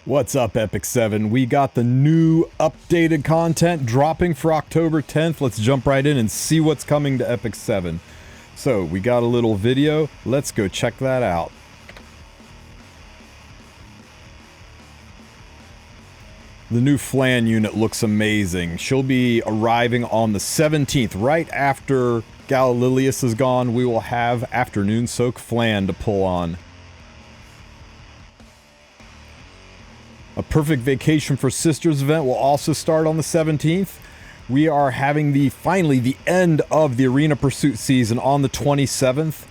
What's up, Epic 7? We got the new updated content dropping for October 10th. Let's jump right in and see what's coming to Epic 7. So, we got a little video. Let's go check that out. The new Flan unit looks amazing. She'll be arriving on the 17th, right after Galililius is gone. We will have Afternoon Soak Flan to pull on. A Perfect Vacation for Sisters event will also start on the 17th. We are having finally the end of the Arena Pursuit season on the 27th.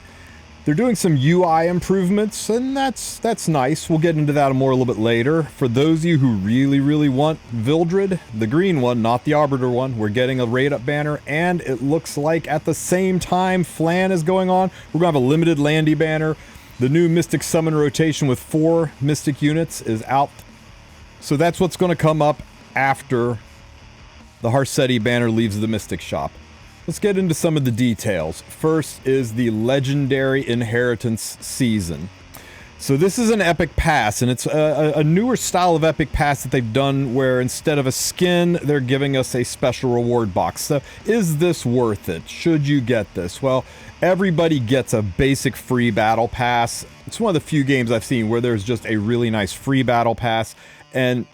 They're doing some UI improvements, and that's nice. We'll get into that more a little bit later. For those of you who really want Vildred, the green one, not the Arbiter one, we're getting a raid-up banner, and it looks like at the same time Flan is going on, we're going to have a limited Landy banner. The new Mystic Summon rotation with 4 Mystic units is out. So that's what's going to come up after the Harsetti banner leaves the Mystic Shop. Let's get into some of the details. First is the Legendary Inheritance Season. So this is an Epic Pass, and it's a newer style of Epic Pass that they've done where instead of a skin, they're giving us a special reward box. So is this worth it? Should you get this? Well, everybody gets a basic free battle pass. It's one of the few games I've seen where there's just a really nice free battle pass, and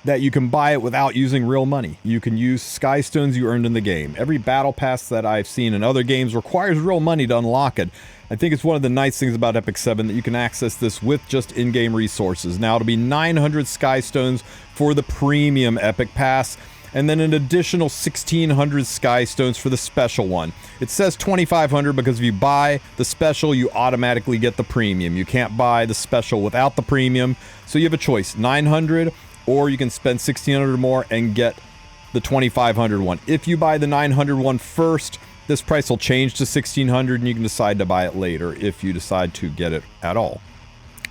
that you can buy it without using real money. You can use Sky Stones you earned in the game. Every battle pass that I've seen in other games requires real money to unlock it. I think it's one of the nice things about Epic 7 that you can access this with just in-game resources. Now it'll be 900 Sky Stones for the premium Epic Pass, and then an additional 1,600 Sky Stones for the special one. It says 2,500 because if you buy the special, you automatically get the premium. You can't buy the special without the premium, so you have a choice, 900, or you can spend 1,600 more and get the 2,500 one. If you buy the 900 one first, this price will change to 1,600, and you can decide to buy it later if you decide to get it at all.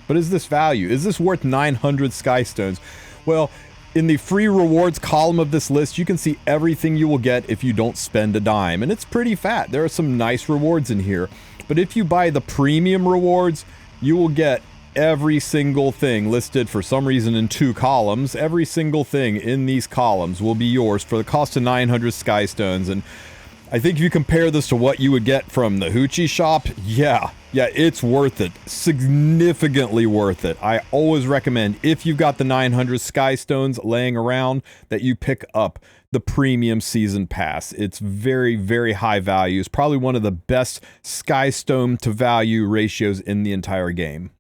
But is this value? Is this worth 900 Sky Stones? Well, in the free rewards column of this list, you can see everything you will get if you don't spend a dime. And it's pretty fat. There are some nice rewards in here. But if you buy the premium rewards, you will get every single thing listed for some reason in 2 columns. Every single thing in these columns will be yours for the cost of 900 Sky Stones. And I think if you compare this to what you would get from the Hoochie shop, yeah, it's worth it. Significantly worth it. I always recommend, if you've got the 900 Sky Stones laying around, that you pick up the premium season pass. It's very high value. It's probably one of the best Sky Stone to value ratios in the entire game.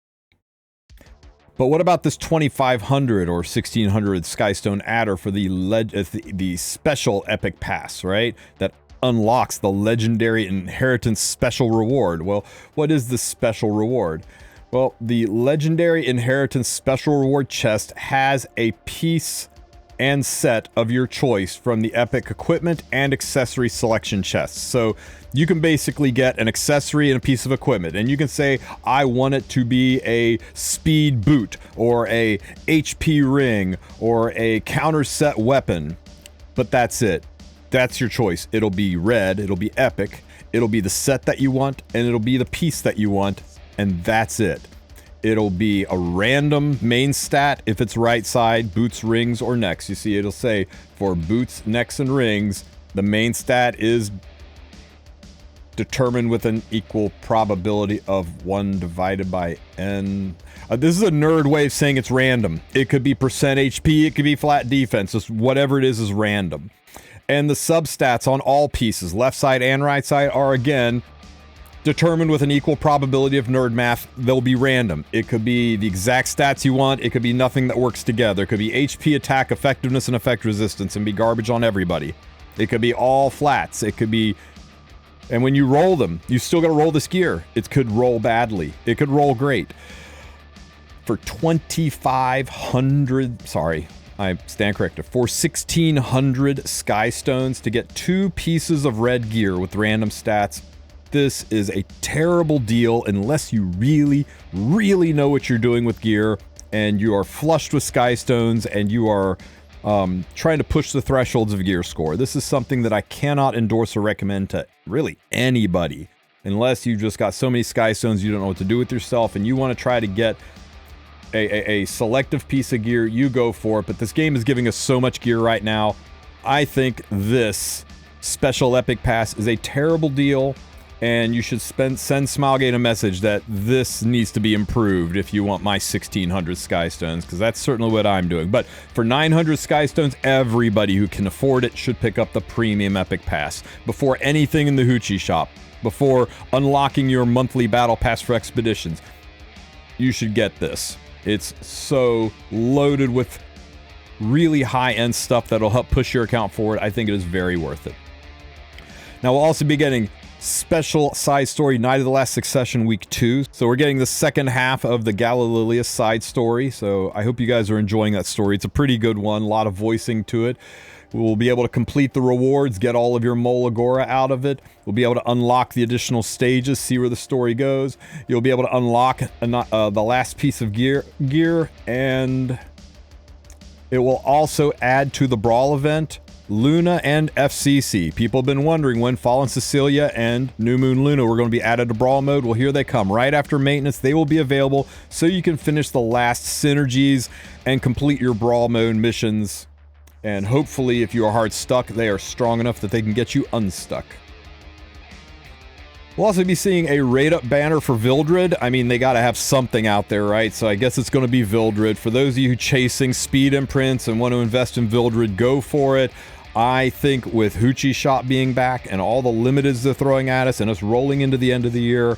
But what about this 2,500 or 1,600 Sky Stone adder for the special Epic Pass, right? That unlocks the Legendary Inheritance Special Reward. Well, what is this special reward? Well, the Legendary Inheritance Special Reward chest has a piece and set of your choice from the Epic Equipment and Accessory Selection chests. So you can basically get an accessory and a piece of equipment, and you can say, I want it to be a speed boot, or a HP ring, or a counter set weapon. But that's it. That's your choice. It'll be red, it'll be epic, it'll be the set that you want, and it'll be the piece that you want, and that's it. It'll be a random main stat if it's right side, boots, rings, or necks. You see, it'll say for boots, necks, and rings, the main stat is determined with an equal probability of 1 divided by n. This is a nerd way of saying it's random. It could be percent HP, it could be flat defense, just whatever it is random. And the substats on all pieces, left side and right side, are again determined with an equal probability of nerd math. They'll be random. It could be the exact stats you want. It could be nothing that works together. It could be HP, attack, effectiveness, and effect resistance and be garbage on everybody. It could be all flats. It could be... And when you roll them, you still got to roll this gear. It could roll badly. It could roll great. For 2,500... Sorry. I stand corrected. For 1,600 Sky Stones to get 2 pieces of red gear with random stats, this is a terrible deal unless you really know what you're doing with gear and you are flushed with Sky Stones and you are trying to push the thresholds of gear score. This is something that I cannot endorse or recommend to really anybody unless you just got so many Sky Stones you don't know what to do with yourself and you want to try to get a selective piece of gear, you go for it. But this game is giving us so much gear right now. I think this special Epic Pass is a terrible deal, and you should send Smilegate a message that this needs to be improved if you want my 1600 Skystones, because that's certainly what I'm doing. But for 900 Skystones, everybody who can afford it should pick up the premium Epic Pass before anything in the Hoochie shop, before unlocking your monthly battle pass for expeditions. You should get this. It's so loaded with really high-end stuff that'll help push your account forward. I think it is very worth it. Now, we'll also be getting special side story Night of the Last Succession Week 2. So we're getting the second half of the Galililius side story. So I hope you guys are enjoying that story. It's a pretty good one. A lot of voicing to it. We'll be able to complete the rewards, get all of your Mole Agora out of it. We'll be able to unlock the additional stages, see where the story goes. You'll be able to unlock the last piece of gear, and it will also add to the Brawl event Luna and FCC. People have been wondering when Fallen Cecilia and New Moon Luna were going to be added to Brawl mode. Well, here they come. Right after maintenance, they will be available so you can finish the last synergies and complete your Brawl mode missions. And hopefully, if you are hard stuck, they are strong enough that they can get you unstuck. We'll also be seeing a raid-up banner for Vildred. I mean, they gotta have something out there, right? So I guess it's gonna be Vildred. For those of you chasing speed imprints and want to invest in Vildred, go for it. I think with Hoochie Shop being back and all the limiteds they're throwing at us and us rolling into the end of the year,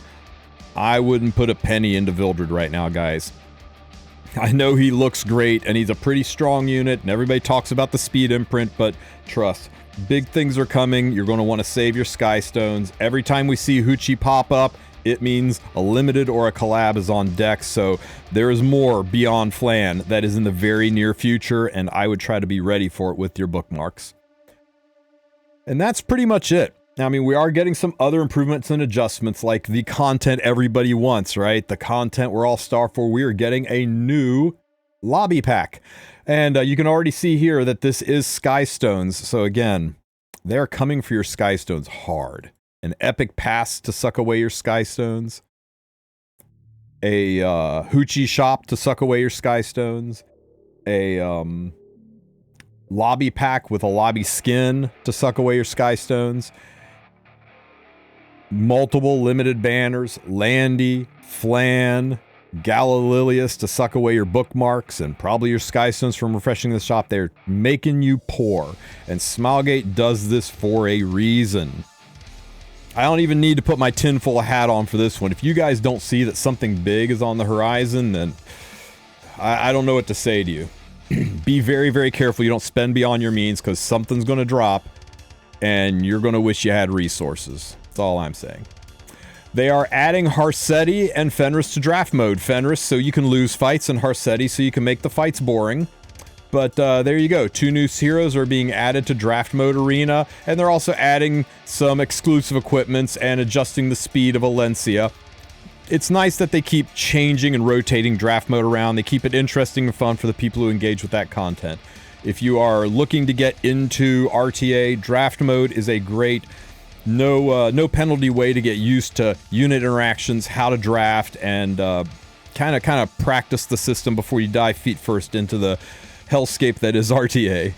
I wouldn't put a penny into Vildred right now, guys. I know he looks great and he's a pretty strong unit and everybody talks about the speed imprint, but trust, big things are coming. You're going to want to save your Skystones. Every time we see Hoochie pop up, it means a limited or a collab is on deck. So there is more beyond Flan that is in the very near future, and I would try to be ready for it with your bookmarks. And that's pretty much it. Now, I mean, we are getting some other improvements and adjustments, like the content everybody wants, right? The content we're all starved for. We are getting a new lobby pack. And you can already see here that this is Skystones. So again, they're coming for your Skystones hard. An epic pass to suck away your Skystones. A Hoochie shop to suck away your Skystones. A lobby pack with a lobby skin to suck away your Skystones. Multiple limited banners, Landy, Flan, Galililius to suck away your bookmarks, and probably your Skystones from refreshing the shop. They're making you poor, and Smilegate does this for a reason. I don't even need to put my tinfoil hat on for this one. If you guys don't see that something big is on the horizon, then I don't know what to say to you. Be very, very careful you don't spend beyond your means, because something's going to drop, and you're going to wish you had resources. That's all I'm saying. They are adding Harsetti and Fenris to draft mode. Fenris so you can lose fights, and Harsetti so you can make the fights boring. But there you go. 2 new heroes are being added to draft mode arena, and they're also adding some exclusive equipments and adjusting the speed of Valencia. It's nice that they keep changing and rotating draft mode around. They keep it interesting and fun for the people who engage with that content. If you are looking to get into RTA, draft mode is a great no penalty way to get used to unit interactions, how to draft, and kind of practice the system before you dive feet first into the hellscape that is RTA.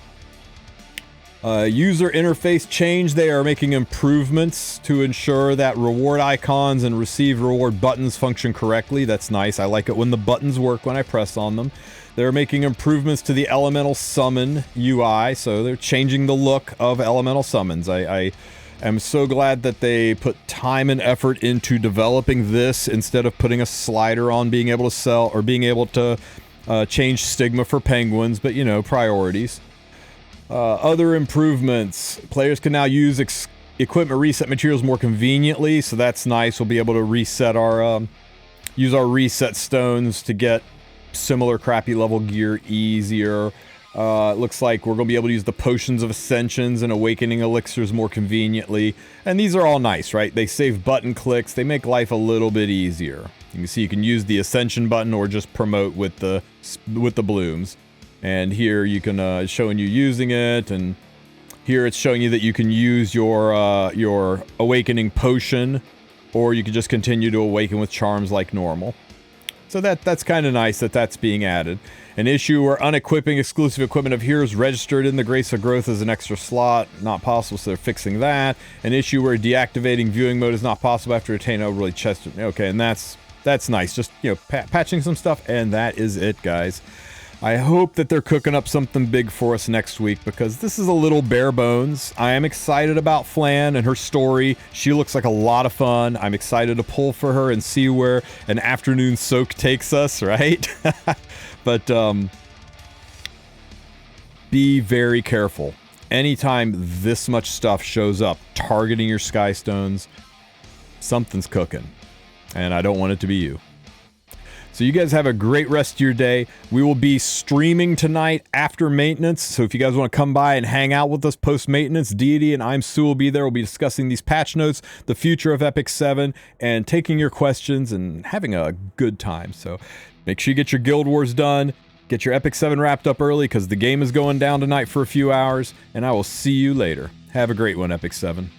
User interface change. They are making improvements to ensure that reward icons and receive reward buttons function correctly. That's nice. I like it when the buttons work when I press on them. They're making improvements to the elemental summon UI, so they're changing the look of elemental summons. I am so glad that they put time and effort into developing this instead of putting a slider on being able to sell or being able to change stigma for penguins, but you know, priorities. Other improvements. Players can now use equipment reset materials more conveniently, so that's nice. We'll be able to reset our use our reset stones to get similar crappy level gear easier. It looks like we're going to be able to use the potions of ascensions and awakening elixirs more conveniently. And these are all nice, right? They save button clicks. They make life a little bit easier. You can see you can use the ascension button or just promote with the blooms. And here you can it's showing you using it, and here it's showing you that you can use your awakening potion, or you can just continue to awaken with charms like normal. So that's kind of nice that that's being added. An issue where unequipping exclusive equipment of heroes registered in the Grace of Growth as an extra slot, not possible, so they're fixing that. An issue where deactivating viewing mode is not possible after attaining overly chested. Okay, and that's nice. Just, patching some stuff, and that is it, guys. I hope that they're cooking up something big for us next week, because this is a little bare bones. I am excited about Flan and her story. She looks like a lot of fun. I'm excited to pull for her and see where an afternoon soak takes us, right? But be very careful. Anytime this much stuff shows up targeting your Skystones, something's cooking. And I don't want it to be you. So you guys have a great rest of your day. We will be streaming tonight after maintenance. So if you guys want to come by and hang out with us post-maintenance, Deity and I'm Sue will be there. We'll be discussing these patch notes, the future of Epic 7, and taking your questions and having a good time. So make sure you get your Guild Wars done. Get your Epic 7 wrapped up early because the game is going down tonight for a few hours. And I will see you later. Have a great one, Epic 7.